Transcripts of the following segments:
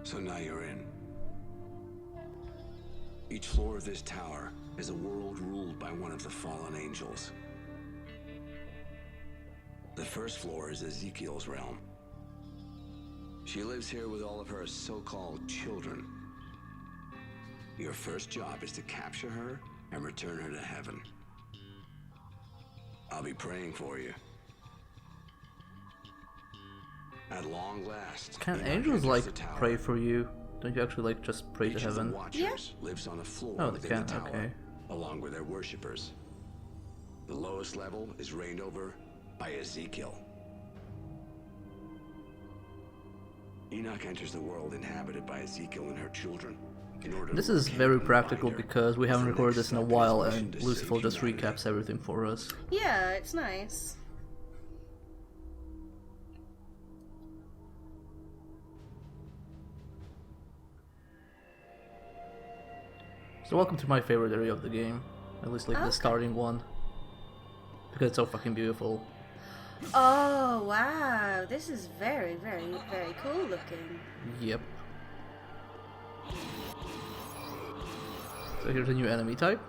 So now you're in. Each floor of this tower is a world ruled by one of the fallen angels. The first floor is Ezekiel's realm. She lives here with all of her so-called children. Your first job is to capture her and return her to heaven. I'll be praying for you. At long last, can angels like pray for you? Don't you actually like just pray to heaven? Yeah. Lives on a floor Oh, they can. the tower, Okay. along with their worshippers. The lowest level is reigned over by Ezekiel. Enoch enters the world inhabited by Ezekiel and her children. This is very practical because we haven't recorded this in a while, and Lucifer just recaps everything for us. Yeah, it's nice. So welcome to my favorite area of the game, at least like the starting one, because it's so fucking beautiful. Oh wow, this is very, very, very cool looking. Yep. So here's a new enemy type.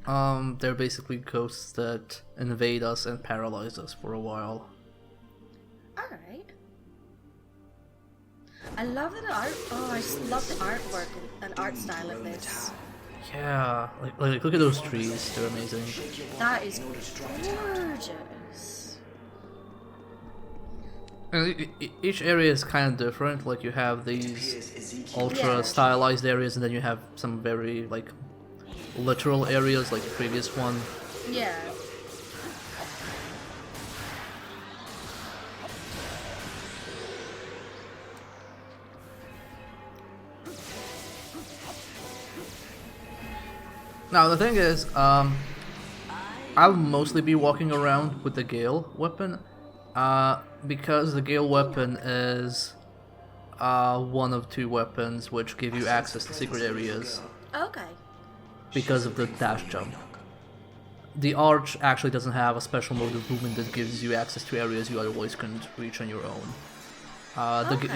They're basically ghosts that invade us and paralyze us for a while. Alright. I love the art. Oh, I just love the artwork and art style of this. Yeah, like look at those trees, they're amazing. That is gorgeous. And each area is kind of different. Like you have these ultra stylized areas, and then you have some very like literal areas, like the previous one. Yeah. Now the thing is, I'll mostly be walking around with the Gale weapon, because the Gale weapon is one of two weapons which give you access to secret areas. Okay. Because of the dash jump. The Arch actually doesn't have a special mode of movement that gives you access to areas you otherwise couldn't reach on your own.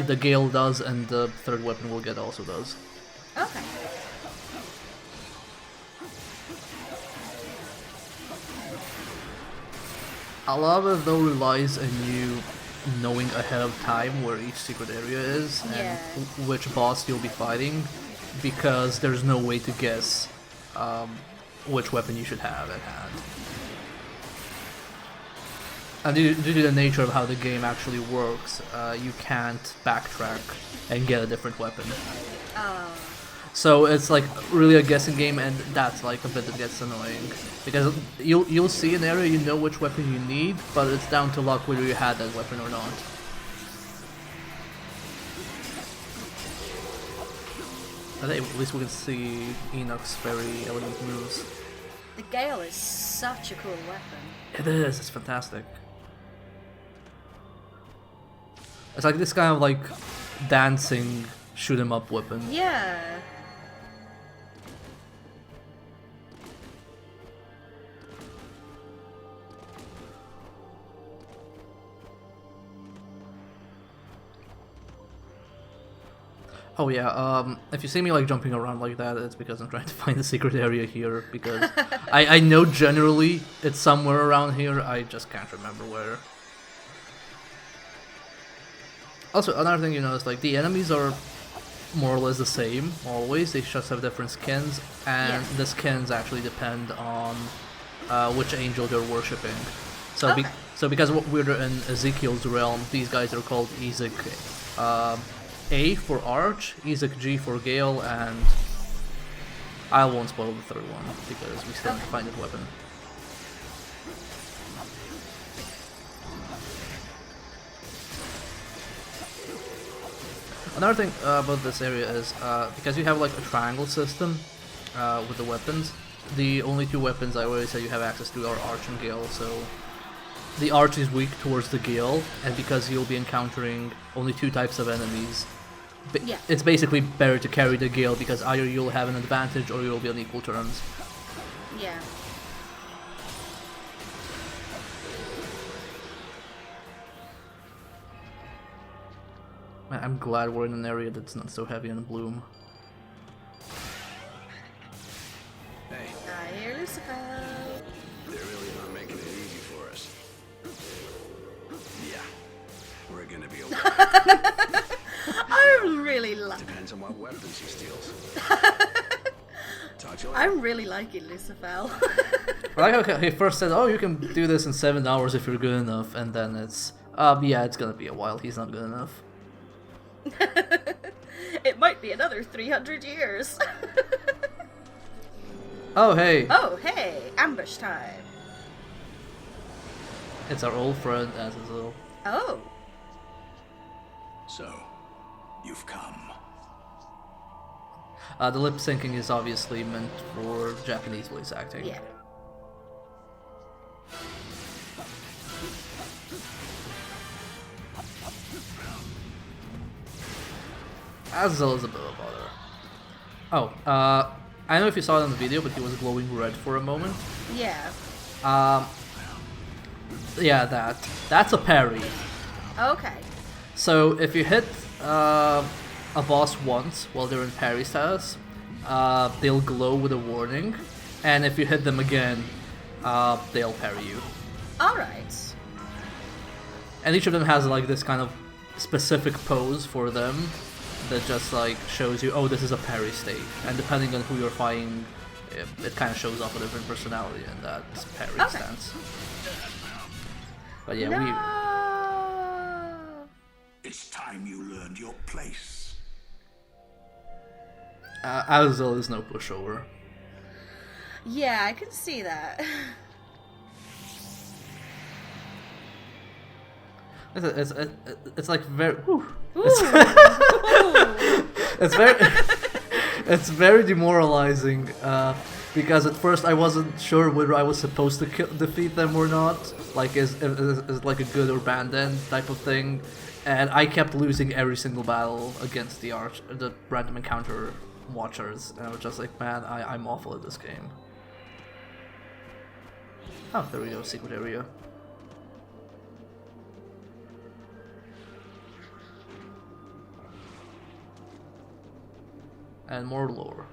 The Gale does, and the third weapon we'll get also does. Okay. A lot of it though relies on you knowing ahead of time where each secret area is and which boss you'll be fighting, because there's no way to guess which weapon you should have at hand. And due to the nature of how the game actually works, you can't backtrack and get a different weapon. So it's like really a guessing game, and that's like a bit that gets annoying, because you'll see an area, you know which weapon you need, but it's down to luck whether you had that weapon or not. But hey, at least we can see Enoch's very elegant moves. The Gale is such a cool weapon. It is, it's fantastic. It's like this kind of like dancing shoot 'em up weapon. Yeah. Oh yeah, if you see me like jumping around like that, it's because I'm trying to find the secret area here, because I know generally it's somewhere around here, I just can't remember where. Also, another thing you notice, like the enemies are more or less the same, always, they just have different skins, and the skins actually depend on which angel they're worshipping. So, so because we're in Ezekiel's realm, these guys are called Ezek A for Arch, Ezek G for Gale, and I won't spoil the third one, because we still have to find that weapon. Another thing about this area is, because you have like a triangle system with the weapons, the only two weapons I already said you have access to are Arch and Gale, so the Arch is weak towards the Gale, and because you'll be encountering only two types of enemies, it's basically better to carry the Gale, because either you'll have an advantage or you'll be on equal terms. Yeah. Man, I'm glad we're in an area that's not so heavy on bloom. Hey, I hear Lucifer. they're really not making it easy for us. Yeah, we're gonna be okay. I'm really Depends on what weapons he steals. Talk to you later. I'm really liking Lucifer. Like, okay, he first said, oh, you can do this in 7 hours if you're good enough, and then it's, yeah, it's gonna be a while, he's not good enough. It might be another 300 years. Oh, hey, Oh, hey, ambush time. it's our old friend Azazel. Oh, So, you've come. The lip syncing is obviously meant for Japanese voice acting. yeah. Azazel is a bit of a bother. Oh, I don't know if you saw it on the video, but he was glowing red for a moment. Yeah. Yeah, that's a parry. Okay. So if you hit a boss once while they're in parry status, they'll glow with a warning, and if you hit them again, they'll parry you. Alright. And each of them has like this kind of specific pose for them that just like shows you, oh, this is a parry state, and depending on who you're fighting, it kind of shows off a different personality in that parry Okay. stance. But yeah, No. It's time you learned your place. Azazel is no pushover. Yeah, I can see that. It's like very. Whew. Ooh. It's very it's very demoralizing because at first I wasn't sure whether I was supposed to defeat them or not, like is like a good or bad end type of thing, and I kept losing every single battle against the random encounter watchers, and I was just like, man, I'm awful at this game. Oh, there we go, secret area. And more lore.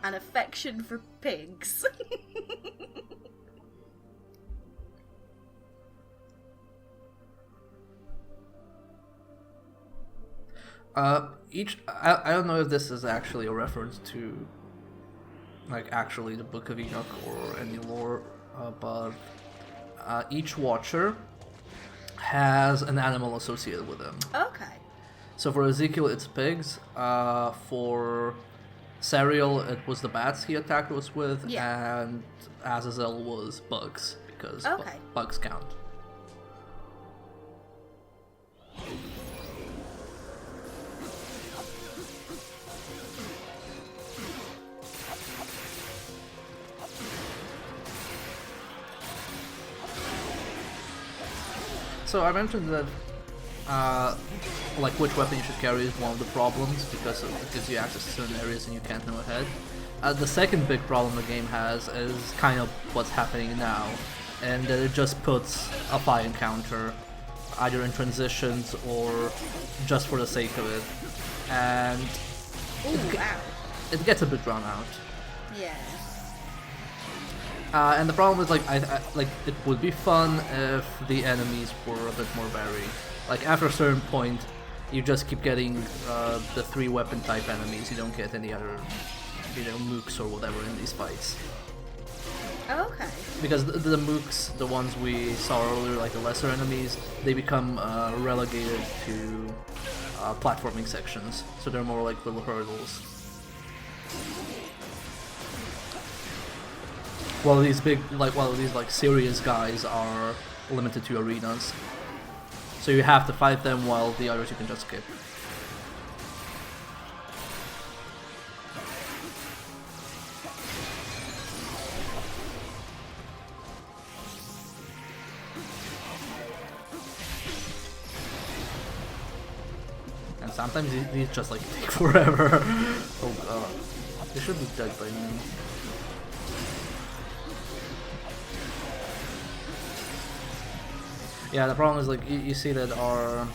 An affection for pigs. I don't know if this is actually a reference to, like, actually the Book of Enoch or any lore, but each Watcher has an animal associated with them. Okay. So for Ezekiel, it's pigs. For Sariel, it was the bats he attacked us with, Yeah. and Azazel was bugs because Okay. bugs count. So I mentioned that, like, which weapon you should carry is one of the problems because it gives you access to certain areas and you can't know ahead. The second big problem the game has is kind of what's happening now, and that it just puts a fight encounter either in transitions or just for the sake of it, and Ooh, wow. it gets a bit drawn out. Yeah. And the problem is, like, like, it would be fun if the enemies were a bit more varied. Like, after a certain point, you just keep getting the 3 weapon type enemies. You don't get any other, you know, mooks or whatever in these fights. Okay. Because the mooks, the ones we saw earlier, like the lesser enemies, they become relegated to platforming sections. So they're more like little hurdles. While these serious guys are limited to arenas. So you have to fight them while the others you can just skip. And sometimes these just like take forever. Oh god. They should be dead by now. Yeah, the problem is like you see that our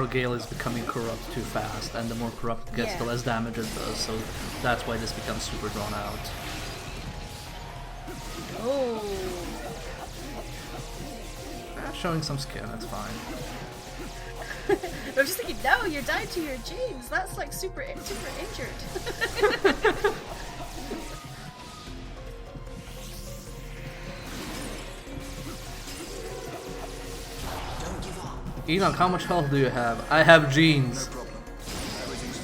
Gale is becoming corrupt too fast, and the more corrupt it gets, the Yeah. less damage it does. So that's why this becomes super drawn out. Oh. Showing some skin, that's fine. I'm just thinking, no, you're down to your jeans. That's like super injured. Enoch, how much health do you have? I have jeans. Problem. Everything's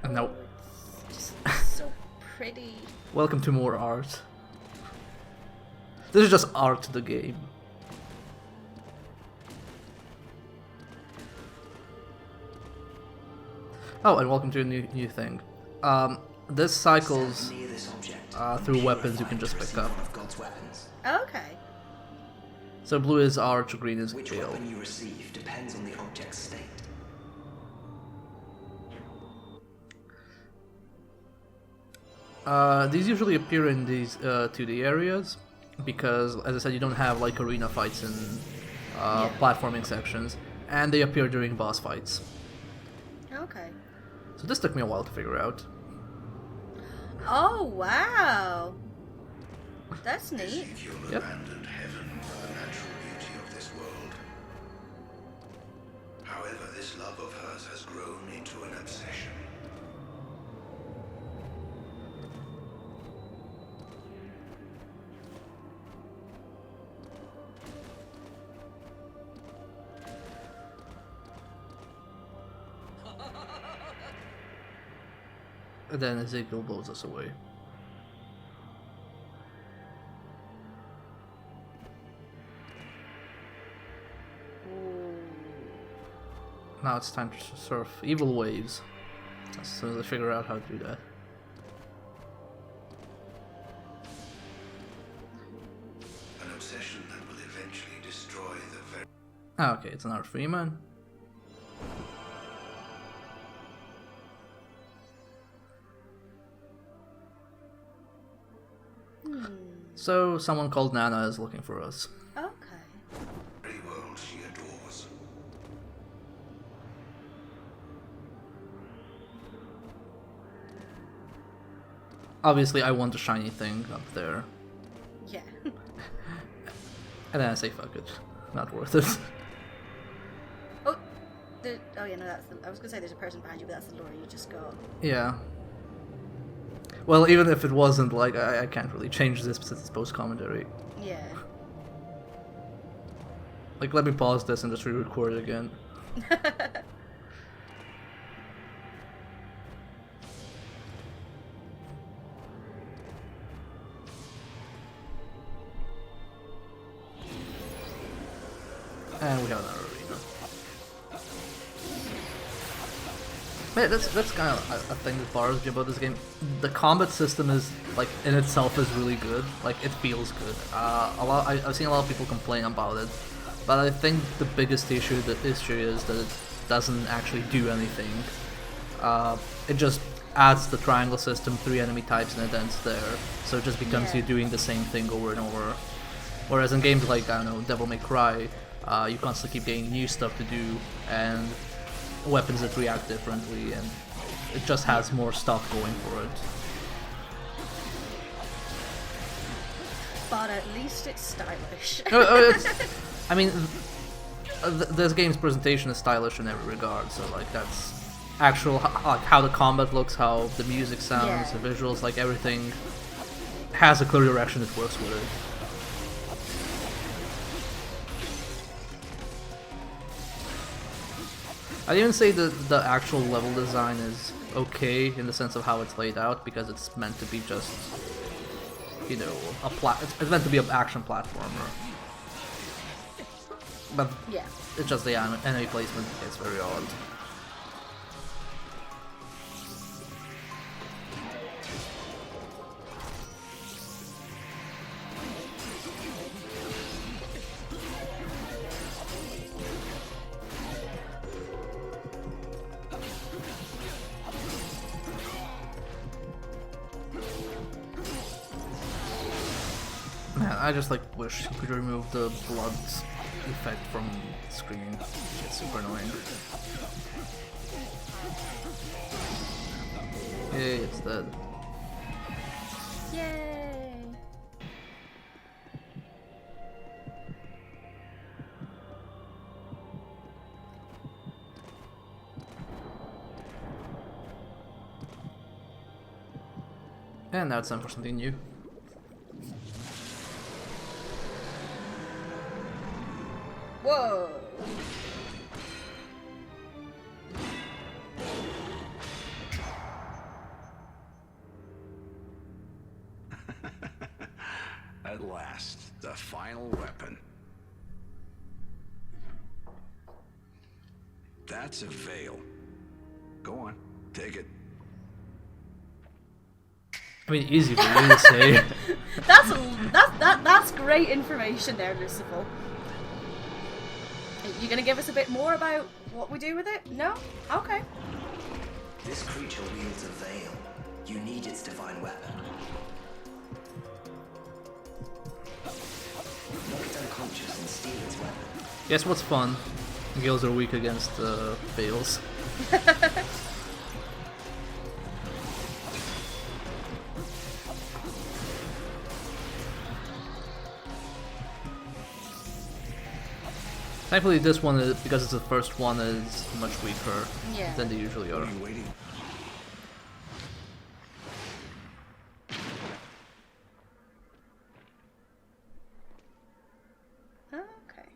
fine. No. Just so pretty. Welcome to more art. This is just art to the game. Oh, and welcome to a new thing. This cycles Near this object, through weapons you can just pick up. one of God's weapons. Okay. So blue is Arch, green is Which Gale. weapon you receive depends on the object's state. These usually appear in these 2D areas because, as I said, you don't have like arena fights in platforming sections, and they appear during boss fights. Okay. So this took me a while to figure out. Oh wow. That's neat. Ezekiel Yep. abandoned heaven for the natural beauty of this world. However, this love of hers has grown into an obsession. And then Ezekiel blows us away. Now it's time to surf evil waves. As soon as I figure out how to do that. An obsession that will eventually destroy the very... Ah, okay, it's another Freeman. So, someone called Nana is looking for us. Okay. very world she adores. Obviously, I want the shiny thing up there. Yeah. And then I say, fuck it. Not worth it. Oh. Oh yeah, no, that's the. I was gonna say there's a person behind you, but that's the lure you just got. Yeah. Well, even if it wasn't, like, I can't really change this since it's post-commentary. Yeah. Like, let me pause this and just re-record it again. And we have another arena. Man, that's kind of a thing that bothers me about this game. The combat system is, like, in itself is really good. Like, it feels good. I've seen a lot of people complain about it, but I think the biggest issue is that it doesn't actually do anything. It just adds the triangle system, 3 enemy types, and it ends there. So it just becomes you doing the same thing over and over. Whereas in games like, I don't know, Devil May Cry, you constantly keep getting new stuff to do, and weapons that react differently, and it just has more stuff going for it. But at least it's stylish. I mean, this game's presentation is stylish in every regard, so like that's actual, like how the combat looks, how the music sounds, the visuals, like everything has a clear direction that works with it. I'd even say that the actual level design is okay in the sense of how it's laid out, because it's meant to be just, you know, it's meant to be an action platformer. But Yeah. it's just the enemy placement is very odd. I just like wish you could remove the blood effect from the screen. It's super annoying. Yay, it's dead. Yay! And now it's time for something new. Whoa! At last, the final weapon. That's a veil. Go on, take it. I mean, easy for you to say. That's great information there, Lucifer. You gonna give us a bit more about what we do with it? No? Okay. This creature wields a veil. You need its divine weapon. Knock it unconscious and steal its weapon. Guess what's fun? Gales are weak against veils. Thankfully, this one, is, because it's the first one, is much weaker than they usually are. What are you waiting? Okay.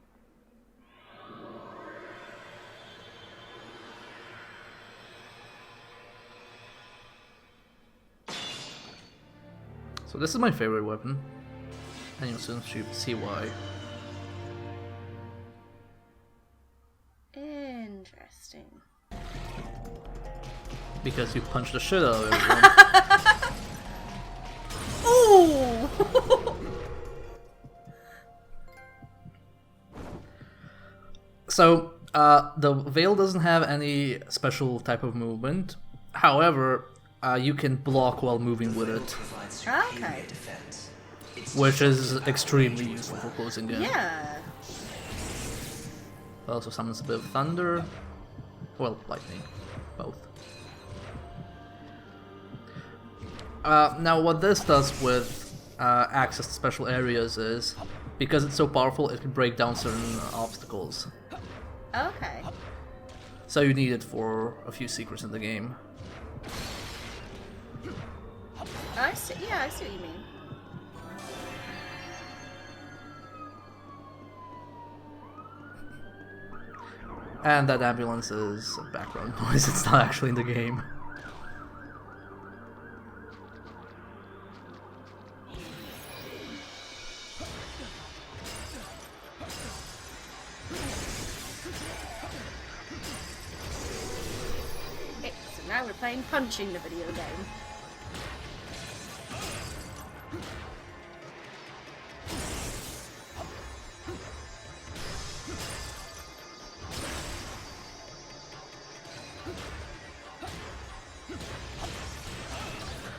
So this is my favorite weapon, and you'll soon see why. Interesting. Because you punch the shit out of everyone. Ooh! So, the veil doesn't have any special type of movement. However, you can block while moving with it, Provides superior Okay. defense. It's which is extremely useful for closing in. Yeah. It also summons a bit of thunder. Well, lightning. Both. Now, what this does with access to special areas is, because it's so powerful, it can break down certain obstacles. Okay. So you need it for a few secrets in the game. I see. Yeah, I see what you mean. And that ambulance is a background noise, it's not actually in the game. Okay, so now we're playing punching the video game.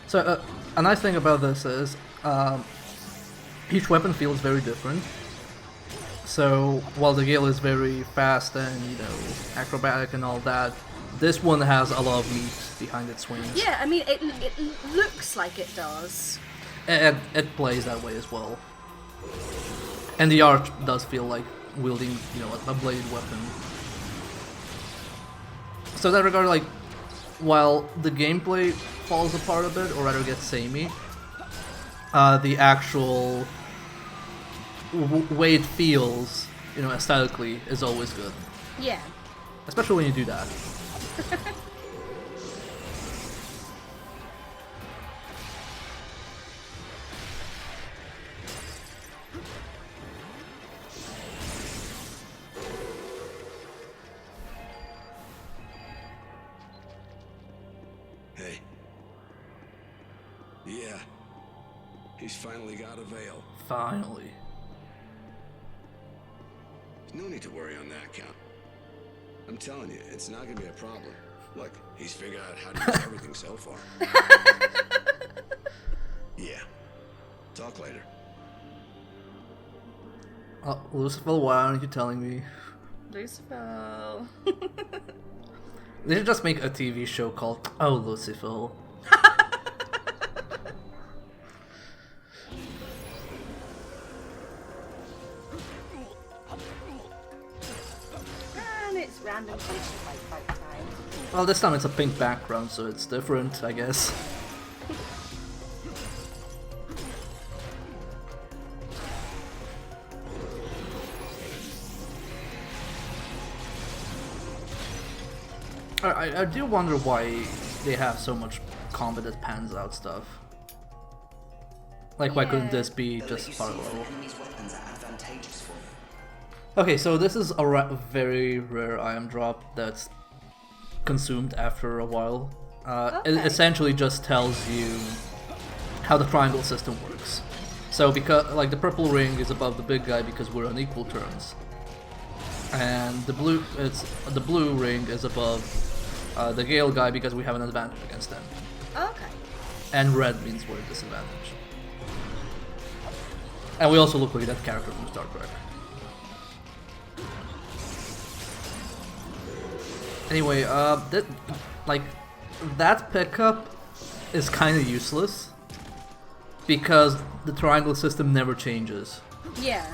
So, a nice thing about this is, each weapon feels very different. So, while the Gale is very fast and, you know, acrobatic and all that, this one has a lot of meat behind its swings. Yeah, I mean, it looks like it does. And it plays that way as well. And the art does feel like wielding, you know, a bladed weapon. So in that regard, like, while the gameplay falls apart a bit, or rather gets samey, the actual way it feels, you know, aesthetically, is always good. Yeah. Especially when you do that. Hey. Yeah. He's finally got a veil. Finally. No need to worry on that count. I'm telling you, it's not gonna be a problem. Look, he's figured out how to use everything so far. Yeah. Talk later. Lucifer, why aren't you telling me? Lucifer. They should just make a TV show called Oh Lucifer. And it's random fight time. Well, this time it's a pink background, so it's different, I guess. I do wonder why they have so much combat that pans out stuff. Like, why couldn't this be just part of the level? Enemies' weapons are advantageous for you. Okay, so this is a very rare item drop that's consumed after a while. It Okay. essentially just tells you how the triangle system works. So because like the purple ring is above the big guy because we're on equal terms, and the blue ring is above the Gale guy because we have an advantage against them, Okay. and red means we're at disadvantage. And we also look like that character from Star Trek. Anyway, that pickup is kind of useless because the triangle system never changes. Yeah.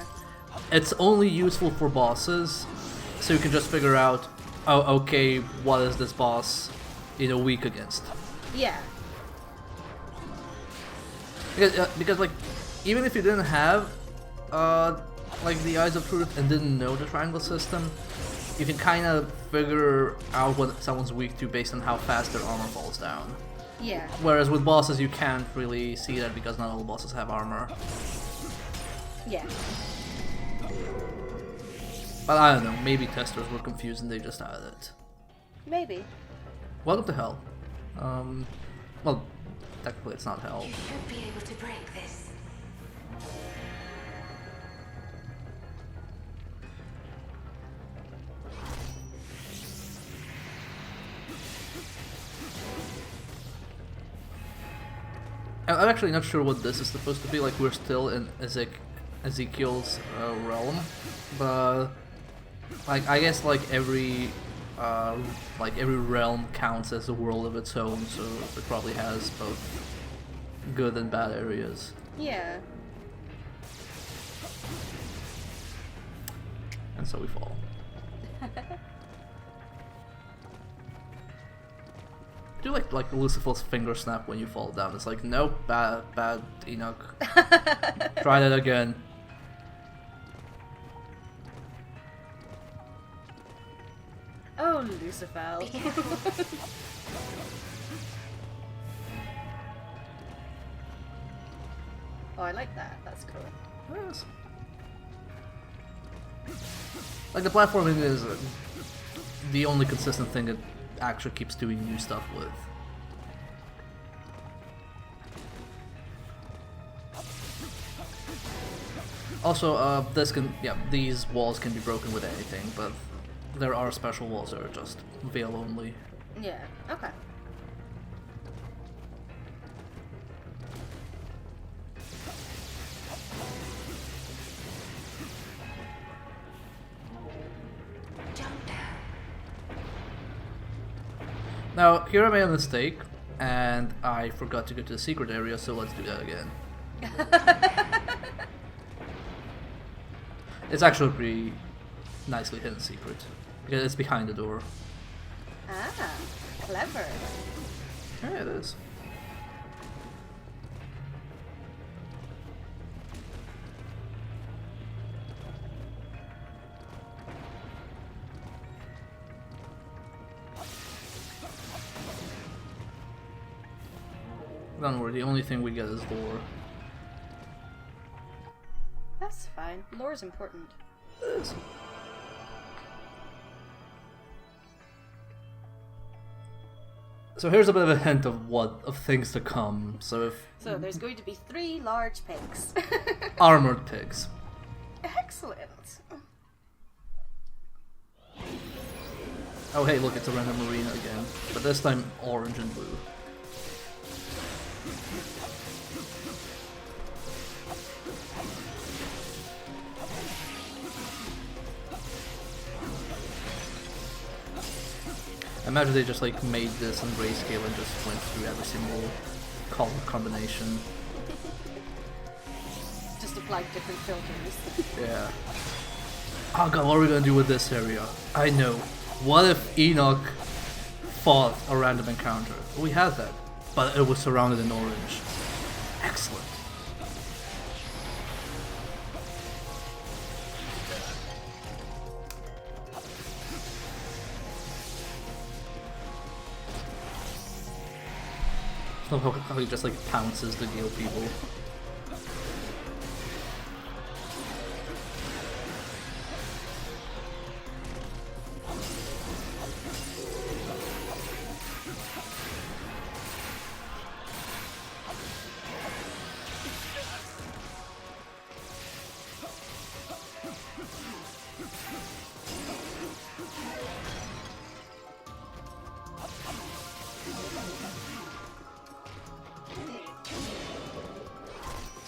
It's only useful for bosses, so you can just figure out, oh, okay, what is this boss, weak against? Yeah. Because like, even if you didn't have, like the Eyes of Truth and didn't know the triangle system, you can kind of figure out what someone's weak to based on how fast their armor falls down. Yeah. Whereas with bosses, you can't really see that because not all bosses have armor. Yeah. But I don't know, maybe testers were confused and they just added it. Maybe. Welcome to hell. Well, technically it's not hell. You should be able to break this. I'm actually not sure what this is supposed to be, like we're still in Ezekiel's realm, but like I guess like every realm counts as a world of its own, so it probably has both good and bad areas. Yeah. And so we fall. I do like Lucifer's finger snap when you fall down. It's like, nope, bad Enoch. Try that again. Oh, Lucifer. Oh, I like that. That's cool. Yes. Like the platforming is the only consistent thing it actually keeps doing new stuff with. Also, these walls can be broken with anything, but there are special walls that are just veil only. Yeah. Okay. Jump down. Now, here I made a mistake, and I forgot to go to the secret area, so let's do that again. It's actually a pretty nicely hidden secret, because it's behind the door. Ah, clever. Yeah, it is. Don't worry, the only thing we get is lore. That's fine. Lore's important. It is. So here's a bit of a hint of things to come. So There's going to be 3 large pigs. armored pigs. Excellent. Oh hey, look, it's a random arena again, but this time orange and blue. Imagine they just like made this in grayscale and just went through every single color combination. Just applied different filters. Yeah. Oh god, what are we gonna do with this area? I know. What if Enoch fought a random encounter? We had that, but it was surrounded in orange. Excellent. I love how he just like pounces the Gale people.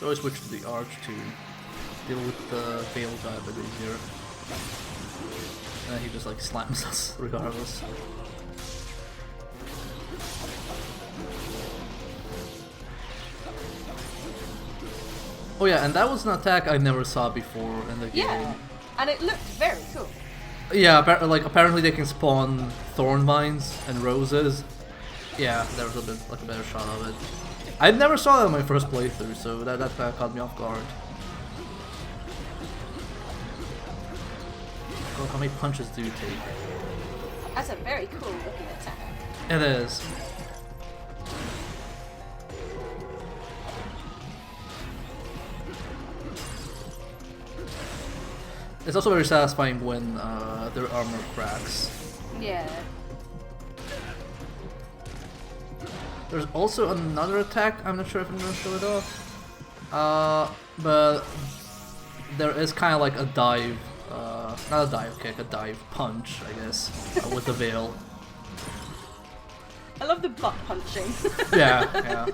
So I switch to the arch to deal with the Veil guy a bit easier. And he just like slams us regardless. Oh yeah, and that was an attack I never saw before in the game. Yeah, and it looked very cool. Yeah, apparently they can spawn thorn vines and roses. Yeah, there was a better shot of it. I never saw that in my first playthrough, so that caught me off guard. God, how many punches do you take? That's a very cool looking attack. It is. It's also very satisfying when their armor cracks. Yeah. There's also another attack, I'm not sure if I'm gonna show it off. But there is kind of like a dive, not a dive kick, a dive punch, I guess, with the veil. I love the butt punching. Yeah, yeah.